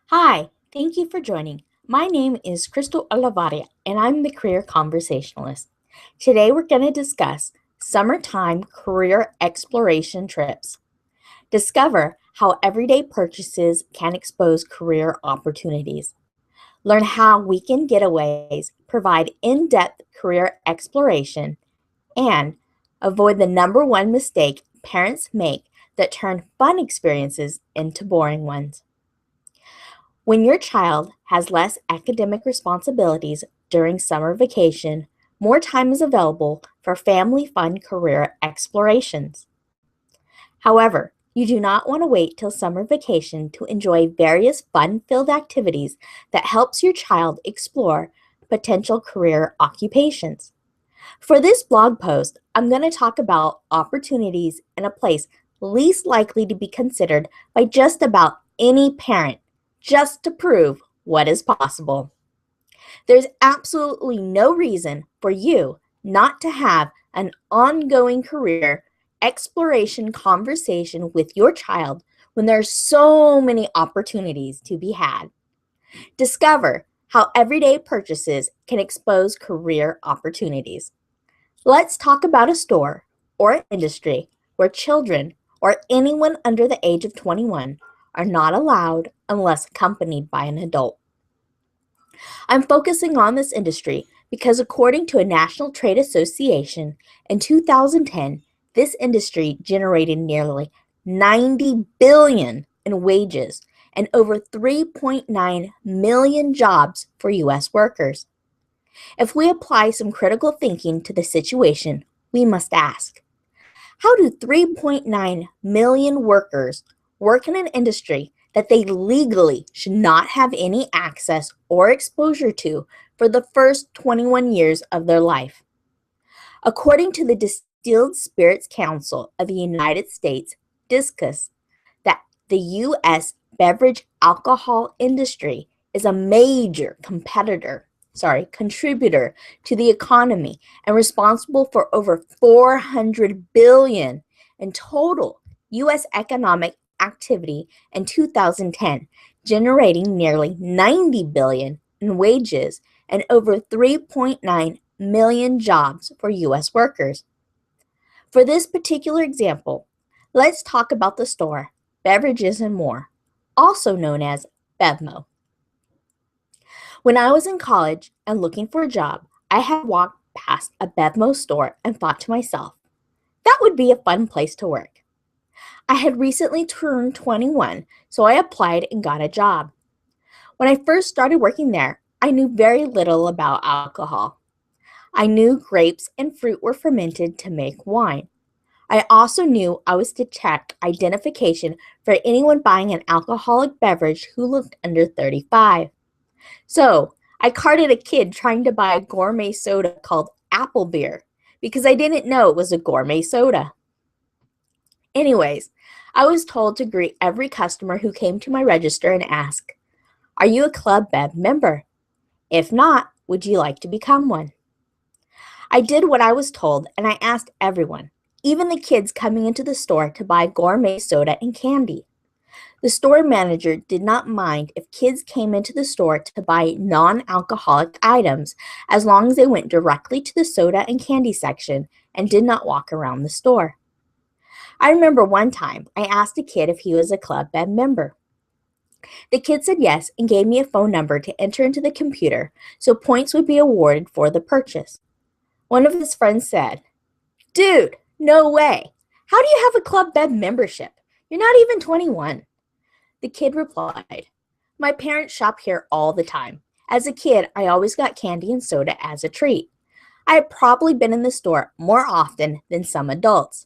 Hi, thank you for joining. My name is Crystal Olivaria, and I'm the Career Conversationalist. Today we're going to discuss summertime career exploration trips. Discover how everyday purchases can expose career opportunities. Learn how weekend getaways provide in depth career exploration, and avoid the number one mistake parents make that turn fun experiences into boring ones. When your child has less academic responsibilities during summer vacation, more time is available for family fun career explorations. However, you do not want to wait till summer vacation to enjoy various fun-filled activities that helps your child explore potential career occupations. For this blog post, I'm going to talk about opportunities in a place least likely to be considered by just about any parent, just to prove what is possible. There's absolutely no reason for you not to have an ongoing career exploration conversation with your child when there's so many opportunities to be had. Discover how everyday purchases can expose career opportunities. Let's talk about a store or industry where children or anyone under the age of 21 are not allowed unless accompanied by an adult. I'm focusing on this industry because, according to a National Trade Association, in 2010, this industry generated nearly 90 billion in wages and over 3.9 million jobs for US workers. If we apply some critical thinking to the situation, we must ask, how do 3.9 million workers work in an industry that they legally should not have any access or exposure to for the first 21 years of their life? According to the Distilled Spirits Council of the United States, DISCUS, that the U.S. beverage alcohol industry is a major contributor to the economy and responsible for over 400 billion in total US economic activity in 2010, generating nearly 90 billion in wages and over 3.9 million jobs for US workers. For this particular example, let's talk about the store Beverages and More, also known as BevMo. When I was in college and looking for a job, I had walked past a BevMo store and thought to myself, that would be a fun place to work. I had recently turned 21, so I applied and got a job. When I first started working there, I knew very little about alcohol. I knew grapes and fruit were fermented to make wine. I also knew I was to check identification for anyone buying an alcoholic beverage who looked under 35. So I carded a kid trying to buy a gourmet soda called Apple Beer because I didn't know it was a gourmet soda. Anyways, I was told to greet every customer who came to my register and ask, are you a Club Bev member? If not, would you like to become one? I did what I was told and I asked everyone, even the kids coming into the store to buy gourmet soda and candy. The store manager did not mind if kids came into the store to buy non-alcoholic items as long as they went directly to the soda and candy section and did not walk around the store. I remember one time I asked a kid if he was a Club Med member. The kid said yes and gave me a phone number to enter into the computer so points would be awarded for the purchase. One of his friends said, "Dude, no way. How do you have a Club Med membership? You're not even 21. The kid replied, my parents shop here all the time. As a kid, I always got candy and soda as a treat. I had probably been in the store more often than some adults.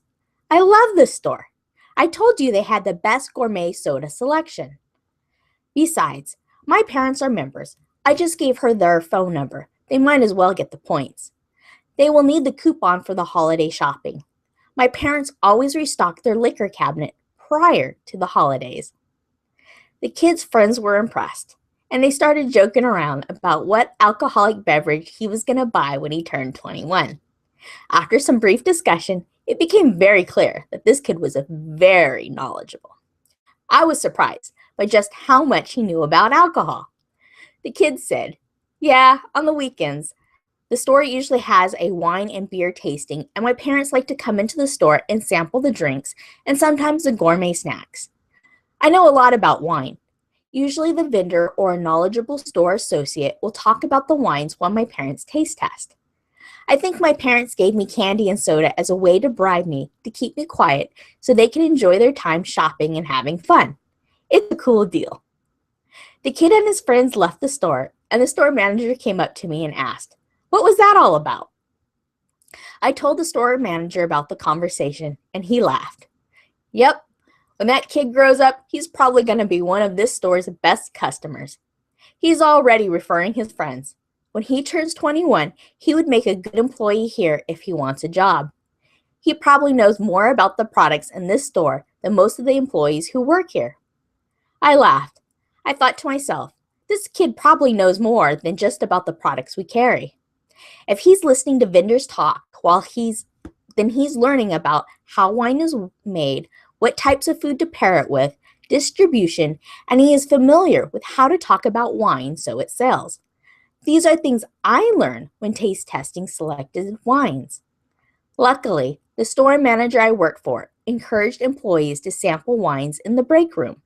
I love this store. I told you they had the best gourmet soda selection. Besides, my parents are members. I just gave her their phone number. They might as well get the points. They will need the coupon for the holiday shopping. My parents always restock their liquor cabinet prior to the holidays." The kid's friends were impressed, and they started joking around about what alcoholic beverage he was going to buy when he turned 21. After some brief discussion, it became very clear that this kid was very knowledgeable. I was surprised, by just how much he knew about alcohol. The kid said, "Yeah, on the weekends. The store usually has a wine and beer tasting, and my parents like to come into the store and sample the drinks and sometimes the gourmet snacks. I know a lot about wine. Usually, the vendor or a knowledgeable store associate will talk about the wines while my parents taste test. I think my parents gave me candy and soda as a way to bribe me to keep me quiet so they can enjoy their time shopping and having fun. It's a cool deal." The kid and his friends left the store, and the store manager came up to me and asked, "What was that all about?" I told the store manager about the conversation, and he laughed. "Yep, when that kid grows up, he's probably going to be one of this store's best customers. He's already referring his friends. When he turns 21, he would make a good employee here if he wants a job. He probably knows more about the products in this store than most of the employees who work here." I laughed. I thought to myself, this kid probably knows more than just about the products we carry. If he's listening to vendors talk then he's learning about how wine is made, what types of food to pair it with, distribution, and he is familiar with how to talk about wine so it sells. These are things I learn when taste testing selected wines. Luckily, the store manager I worked for encouraged employees to sample wines in the break room.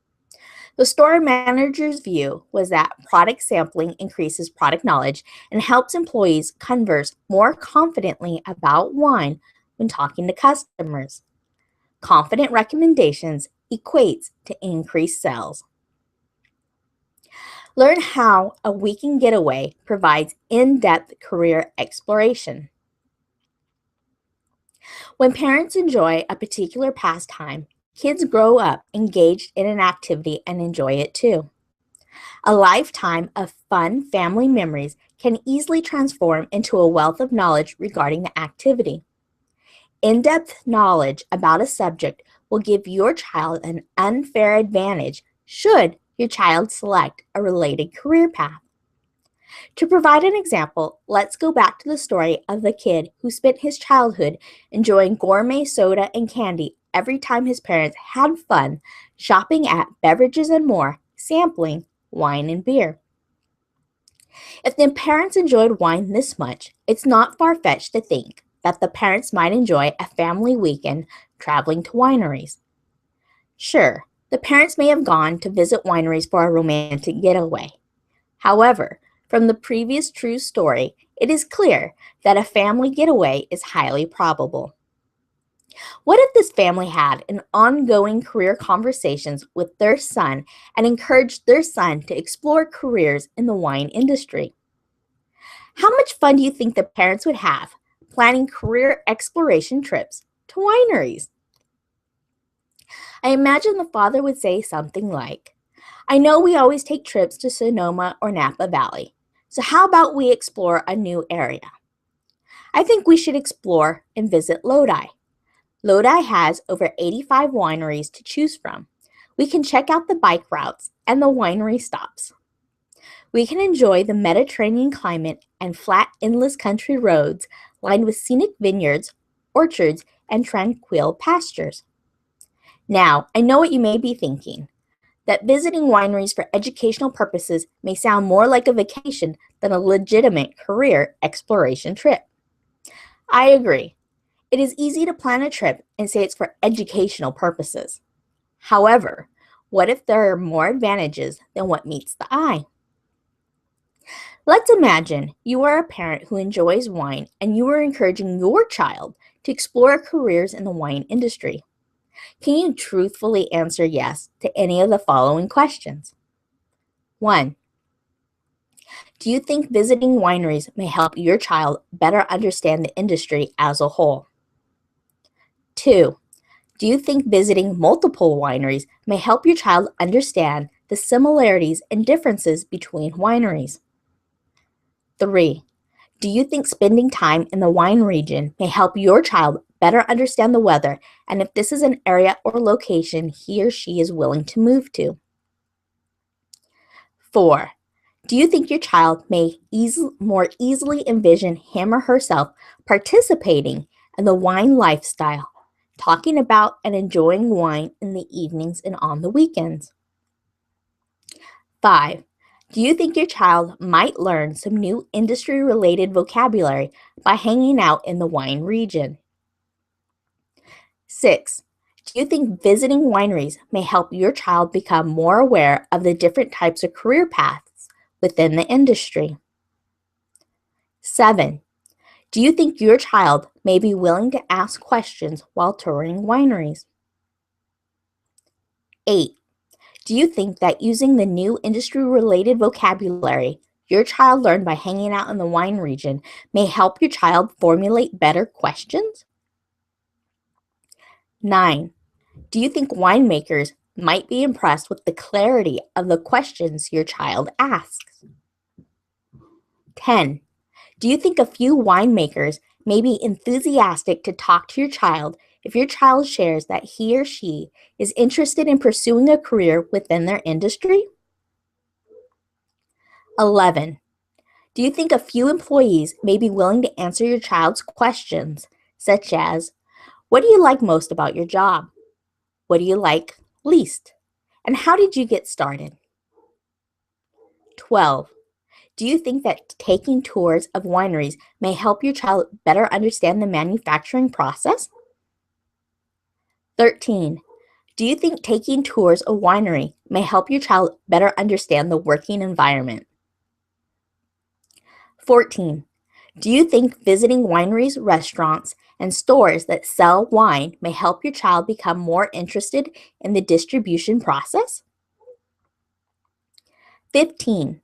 The store manager's view was that product sampling increases product knowledge and helps employees converse more confidently about wine when talking to customers. Confident recommendations equates to increased sales. Learn how a weekend getaway provides in-depth career exploration. When parents enjoy a particular pastime, kids grow up engaged in an activity and enjoy it too. A lifetime of fun family memories can easily transform into a wealth of knowledge regarding the activity. In-depth knowledge about a subject will give your child an unfair advantage should your child select a related career path. To provide an example, let's go back to the story of the kid who spent his childhood enjoying gourmet soda and candy every time his parents had fun shopping at Beverages and More, sampling wine and beer. If the parents enjoyed wine this much, it's not far-fetched to think that the parents might enjoy a family weekend traveling to wineries. Sure, the parents may have gone to visit wineries for a romantic getaway. However, from the previous true story, it is clear that a family getaway is highly probable. What if this family had an ongoing career conversations with their son and encouraged their son to explore careers in the wine industry? How much fun do you think the parents would have planning career exploration trips to wineries? I imagine the father would say something like, "I know we always take trips to Sonoma or Napa Valley, so how about we explore a new area? I think we should explore and visit Lodi. Lodi has over 85 wineries to choose from. We can check out the bike routes and the winery stops. We can enjoy the Mediterranean climate and flat, endless country roads lined with scenic vineyards, orchards, and tranquil pastures." Now, I know what you may be thinking, that visiting wineries for educational purposes may sound more like a vacation than a legitimate career exploration trip. I agree. It is easy to plan a trip and say it's for educational purposes. However, what if there are more advantages than what meets the eye? Let's imagine you are a parent who enjoys wine and you are encouraging your child to explore careers in the wine industry. Can you truthfully answer yes to any of the following questions? 1. Do you think visiting wineries may help your child better understand the industry as a whole? 2. Do you think visiting multiple wineries may help your child understand the similarities and differences between wineries? 3. Do you think spending time in the wine region may help your child better understand the weather and if this is an area or location he or she is willing to move to? 4. Do you think your child may more easily envision him or herself participating in the wine lifestyle, talking about and enjoying wine in the evenings and on the weekends? 5. Do you think your child might learn some new industry-related vocabulary by hanging out in the wine region? 6. Do you think visiting wineries may help your child become more aware of the different types of career paths within the industry? 7. Do you think your child may be willing to ask questions while touring wineries? 8. Do you think that using the new industry-related vocabulary your child learned by hanging out in the wine region may help your child formulate better questions? 9. Do you think winemakers might be impressed with the clarity of the questions your child asks? 10. Do you think a few winemakers may be enthusiastic to talk to your child if your child shares that he or she is interested in pursuing a career within their industry? 11. Do you think a few employees may be willing to answer your child's questions, such as, what do you like most about your job? What do you like least? And how did you get started? 12. Do you think that taking tours of wineries may help your child better understand the manufacturing process? 13. Do you think taking tours of winery may help your child better understand the working environment? 14. Do you think visiting wineries, restaurants, and stores that sell wine may help your child become more interested in the distribution process? 15.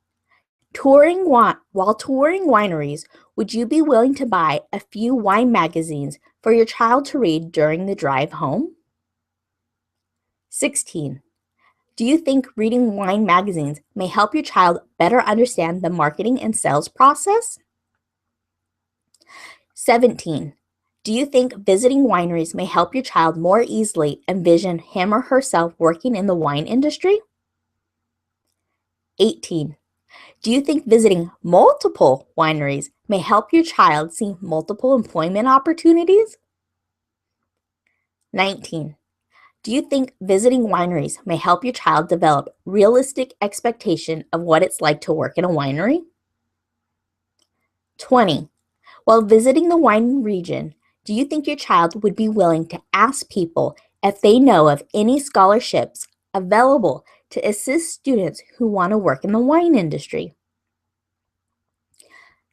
While touring wineries, would you be willing to buy a few wine magazines for your child to read during the drive home? 16. Do you think reading wine magazines may help your child better understand the marketing and sales process? 17. Do you think visiting wineries may help your child more easily envision him or herself working in the wine industry? 18. Do you think visiting multiple wineries may help your child see multiple employment opportunities? 19. Do you think visiting wineries may help your child develop realistic expectation of what it's like to work in a winery? 20. While visiting the wine region, do you think your child would be willing to ask people if they know of any scholarships available to assist students who want to work in the wine industry?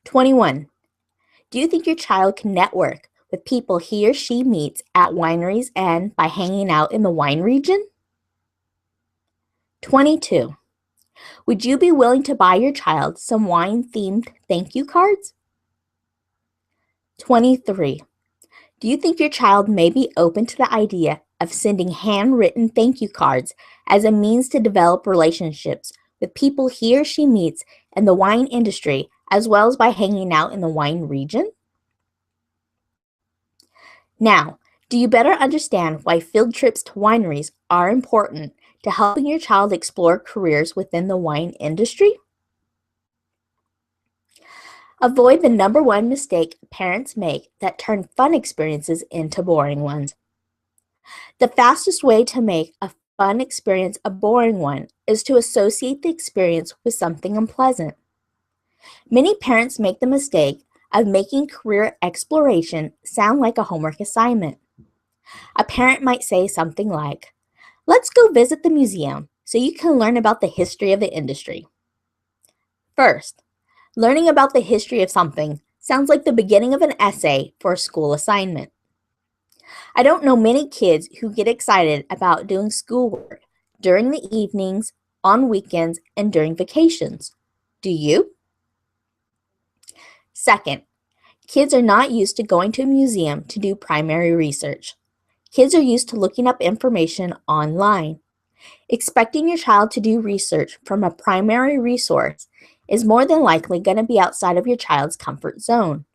21. Do you think your child can network with people he or she meets at wineries and by hanging out in the wine region? 22. Would you be willing to buy your child some wine-themed thank you cards? 23. Do you think your child may be open to the idea of sending handwritten thank you cards as a means to develop relationships with people he or she meets in the wine industry as well as by hanging out in the wine region? Now, do you better understand why field trips to wineries are important to helping your child explore careers within the wine industry? Avoid the number one mistake parents make that turn fun experiences into boring ones. The fastest way to make a fun experience a boring one is to associate the experience with something unpleasant. Many parents make the mistake of making career exploration sound like a homework assignment. A parent might say something like, "Let's go visit the museum so you can learn about the history of the industry." First, learning about the history of something sounds like the beginning of an essay for a school assignment. I don't know many kids who get excited about doing schoolwork during the evenings, on weekends, and during vacations. Do you? Second, kids are not used to going to a museum to do primary research. Kids are used to looking up information online. Expecting your child to do research from a primary resource is more than likely going to be outside of your child's comfort zone.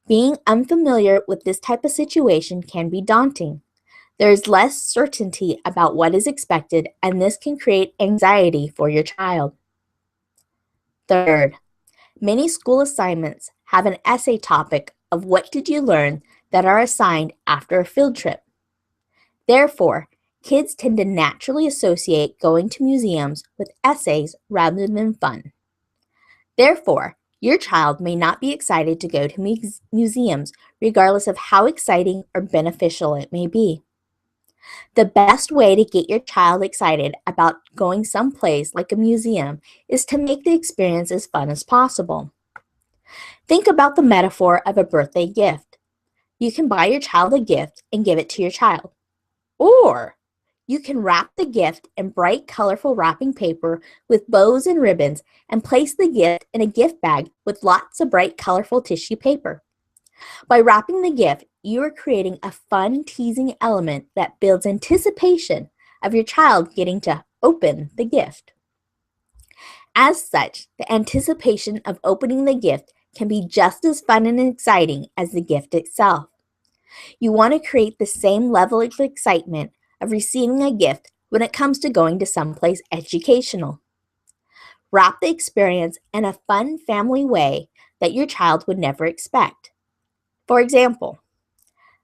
Being unfamiliar with this type of situation can be daunting. There is less certainty about what is expected, and this can create anxiety for your child. Third, many school assignments have an essay topic of what did you learn that are assigned after a field trip. Therefore, kids tend to naturally associate going to museums with essays rather than fun. Therefore, your child may not be excited to go to museums regardless of how exciting or beneficial it may be. The best way to get your child excited about going someplace like a museum is to make the experience as fun as possible. Think about the metaphor of a birthday gift. You can buy your child a gift and give it to your child. Or you can wrap the gift in bright, colorful wrapping paper with bows and ribbons and place the gift in a gift bag with lots of bright, colorful tissue paper. By wrapping the gift, you are creating a fun, teasing element that builds anticipation of your child getting to open the gift. As such, the anticipation of opening the gift can be just as fun and exciting as the gift itself. You want to create the same level of excitement of receiving a gift when it comes to going to someplace educational. Wrap the experience in a fun family way that your child would never expect. For example,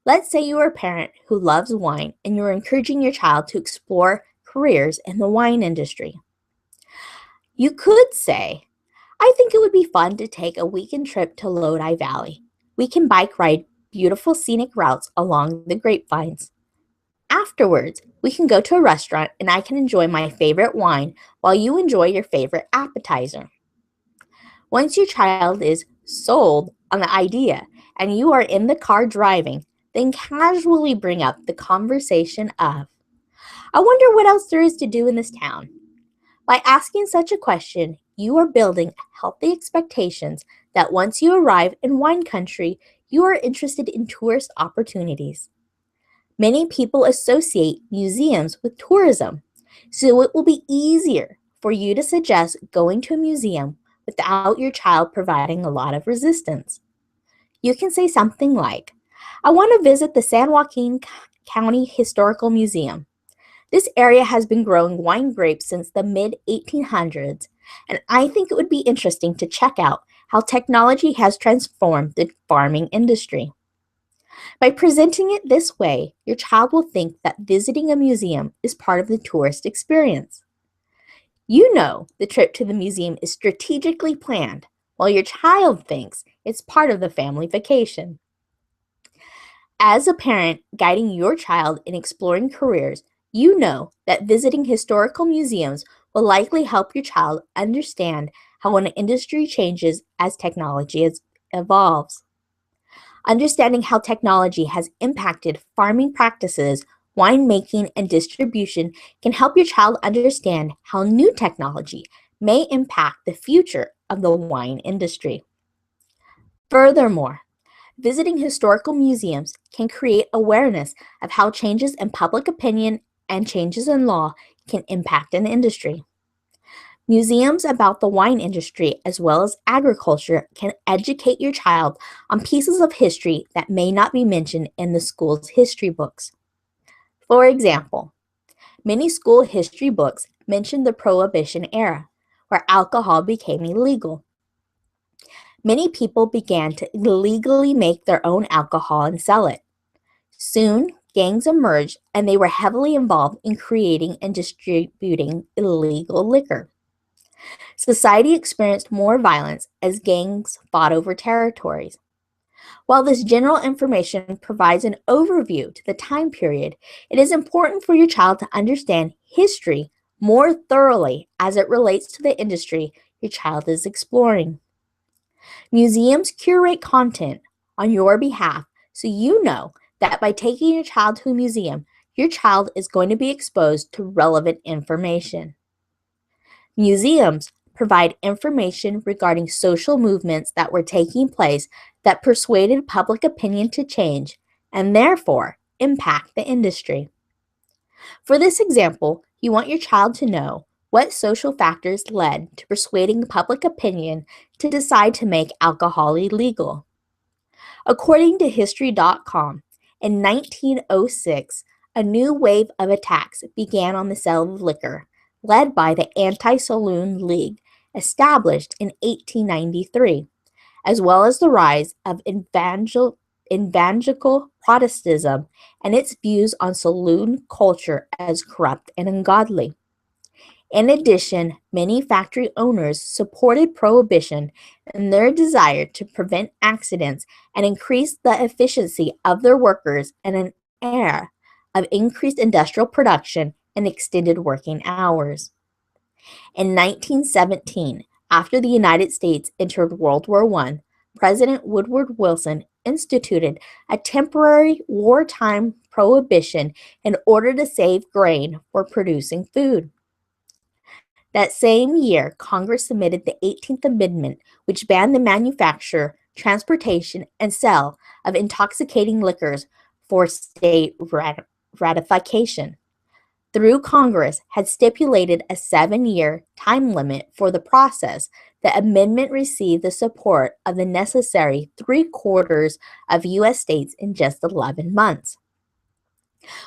let's say you are a parent who loves wine and you're encouraging your child to explore careers in the wine industry. You could say, I think it would be fun to take a weekend trip to Lodi Valley. We can bike ride beautiful scenic routes along the grapevines. Afterwards, we can go to a restaurant and I can enjoy my favorite wine while you enjoy your favorite appetizer. Once your child is sold on the idea and you are in the car driving, then casually bring up the conversation of, I wonder what else there is to do in this town. By asking such a question, you are building healthy expectations that once you arrive in wine country, you are interested in tourist opportunities. Many people associate museums with tourism, so it will be easier for you to suggest going to a museum without your child providing a lot of resistance. You can say something like, I want to visit the San Joaquin County Historical Museum. This area has been growing wine grapes since the mid-1800s, and I think it would be interesting to check out how technology has transformed the farming industry. By presenting it this way, your child will think that visiting a museum is part of the tourist experience. You know the trip to the museum is strategically planned, while your child thinks it's part of the family vacation. As a parent guiding your child in exploring careers, you know that visiting historical museums will likely help your child understand how an industry changes as technology evolves. Understanding how technology has impacted farming practices, winemaking, and distribution can help your child understand how new technology may impact the future of the wine industry. Furthermore, visiting historical museums can create awareness of how changes in public opinion and changes in law can impact an industry. Museums about the wine industry as well as agriculture can educate your child on pieces of history that may not be mentioned in the school's history books. For example, many school history books mention the Prohibition era, where alcohol became illegal. Many people began to illegally make their own alcohol and sell it. Soon, gangs emerged and they were heavily involved in creating and distributing illegal liquor. Society experienced more violence as gangs fought over territories. While this general information provides an overview to the time period, it is important for your child to understand history more thoroughly as it relates to the industry your child is exploring. Museums curate content on your behalf so you know that by taking your child to a museum, your child is going to be exposed to relevant information. Museums provide information regarding social movements that were taking place that persuaded public opinion to change and therefore impact the industry. For this example, you want your child to know what social factors led to persuading public opinion to decide to make alcohol illegal. According to History.com, in 1906, a new wave of attacks began on the sale of liquor, led by the Anti-Saloon League, established in 1893, as well as the rise of evangelical Protestantism and its views on saloon culture as corrupt and ungodly. In addition, many factory owners supported prohibition in their desire to prevent accidents and increase the efficiency of their workers in an era of increased industrial production and extended working hours. In 1917, after the United States entered World War I, President Woodrow Wilson instituted a temporary wartime prohibition in order to save grain for producing food. That same year, Congress submitted the 18th Amendment, which banned the manufacture, transportation, and sale of intoxicating liquors for state ratification. Through Congress had stipulated a 7-year time limit for the process, the amendment received the support of the necessary 3/4 of U.S. states in just 11 months.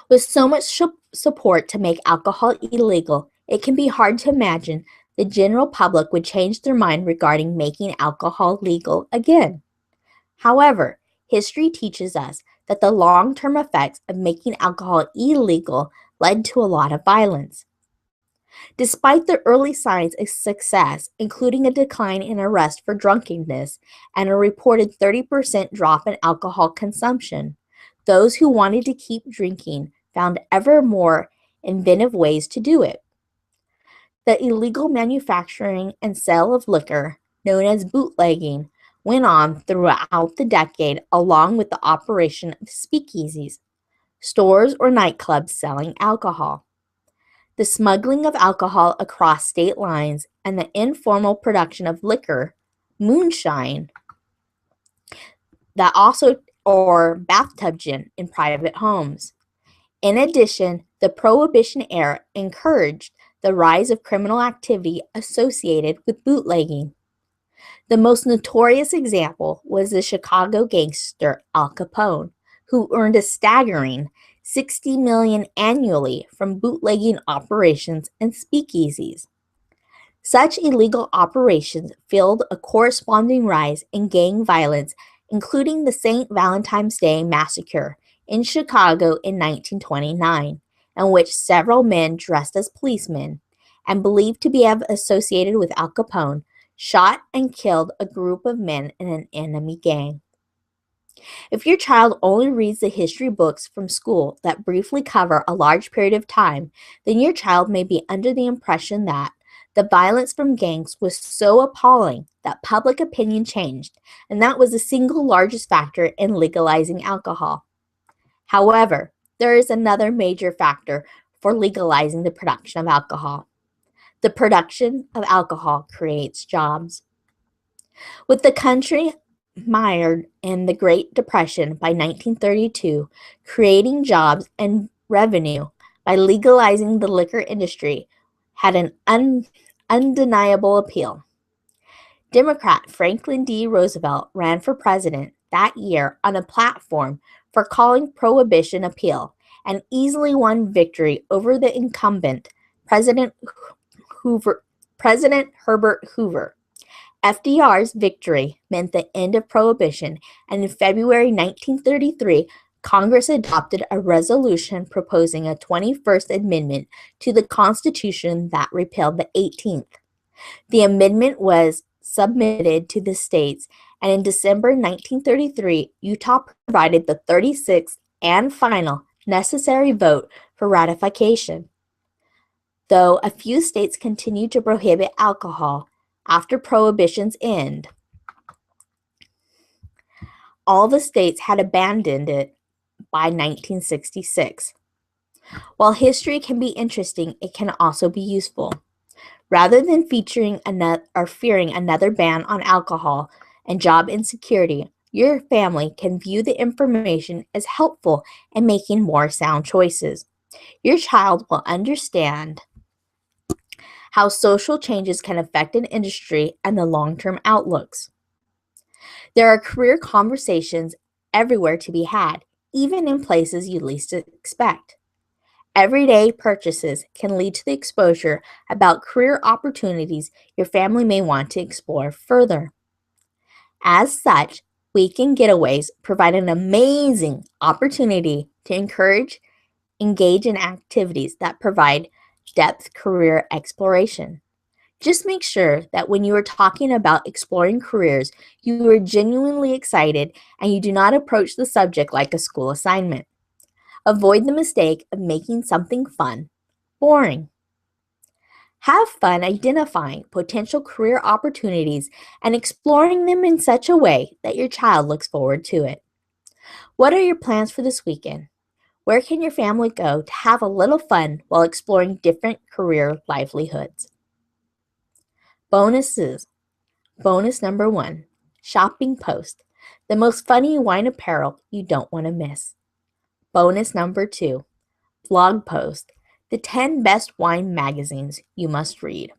With so much support to make alcohol illegal, it can be hard to imagine the general public would change their mind regarding making alcohol legal again. However, history teaches us that the long-term effects of making alcohol illegal led to a lot of violence. Despite the early signs of success, including a decline in arrests for drunkenness and a reported 30% drop in alcohol consumption, those who wanted to keep drinking found ever more inventive ways to do it. The illegal manufacturing and sale of liquor, known as bootlegging, went on throughout the decade along with the operation of speakeasies, stores or nightclubs selling alcohol. The smuggling of alcohol across state lines and the informal production of liquor, moonshine, or bathtub gin in private homes. In addition, the Prohibition era encouraged the rise of criminal activity associated with bootlegging. The most notorious example was the Chicago gangster Al Capone, who earned a staggering $60 million annually from bootlegging operations and speakeasies. Such illegal operations fueled a corresponding rise in gang violence, including the St. Valentine's Day Massacre in Chicago in 1929, in which several men dressed as policemen and believed to be associated with Al Capone shot and killed a group of men in an enemy gang. If your child only reads the history books from school that briefly cover a large period of time, then your child may be under the impression that the violence from gangs was so appalling that public opinion changed, and that was the single largest factor in legalizing alcohol. However, there is another major factor for legalizing the production of alcohol. The production of alcohol creates jobs. With the country mired in the Great Depression by 1932, creating jobs and revenue by legalizing the liquor industry had an undeniable appeal. Democrat Franklin D. Roosevelt ran for president that year on a platform for calling prohibition appeal and easily won victory over the incumbent President Herbert Hoover. FDR's victory meant the end of prohibition, and in February 1933, Congress adopted a resolution proposing a 21st Amendment to the Constitution that repealed the 18th. The amendment was submitted to the states, and in December 1933, Utah provided the 36th and final necessary vote for ratification. Though a few states continued to prohibit alcohol after Prohibition's end, all the states had abandoned it by 1966. While history can be interesting, it can also be useful. Rather than fearing another ban on alcohol and job insecurity, your family can view the information as helpful in making more sound choices. Your child will understand how social changes can affect an industry and the long-term outlooks. There are career conversations everywhere to be had, even in places you least expect. Everyday purchases can lead to the exposure about career opportunities your family may want to explore further. As such, Weekend getaways provide an amazing opportunity to engage in activities that provide depth career exploration. Just make sure that when you are talking about exploring careers, you are genuinely excited and you do not approach the subject like a school assignment. Avoid the mistake of making something fun boring. Have fun identifying potential career opportunities and exploring them in such a way that your child looks forward to it. What are your plans for this weekend? Where can your family go to have a little fun while exploring different career livelihoods? Bonuses. Bonus number 1, shopping post, the most funny wine apparel you don't want to miss. Bonus number 2, blog post, the 10 best wine magazines you must read.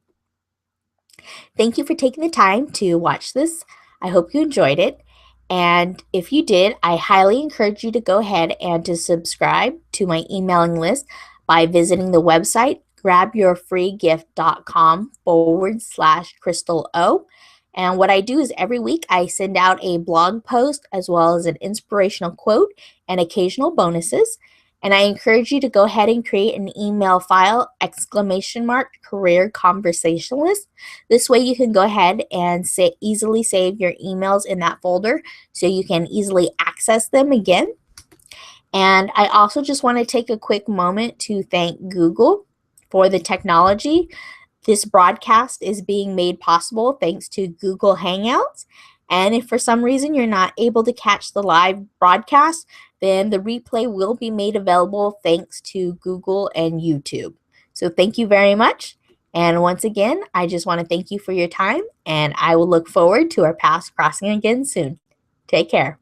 Thank you for taking the time to watch this. I hope you enjoyed it. And if you did, I highly encourage you to go ahead and to subscribe to my emailing list by visiting the website grabyourfreegift.com/Crystal O. And what I do is every week I send out a blog post as well as an inspirational quote and occasional bonuses. And I encourage you to go ahead and create an email file, !career conversationalist. This way you can go ahead and easily save your emails in that folder so you can easily access them again. And I also just want to take a quick moment to thank Google for the technology. This broadcast is being made possible thanks to Google Hangouts. And if for some reason you're not able to catch the live broadcast, then the replay will be made available thanks to Google and YouTube. So thank you very much. And once again, I just want to thank you for your time, and I will look forward to our paths crossing again soon. Take care.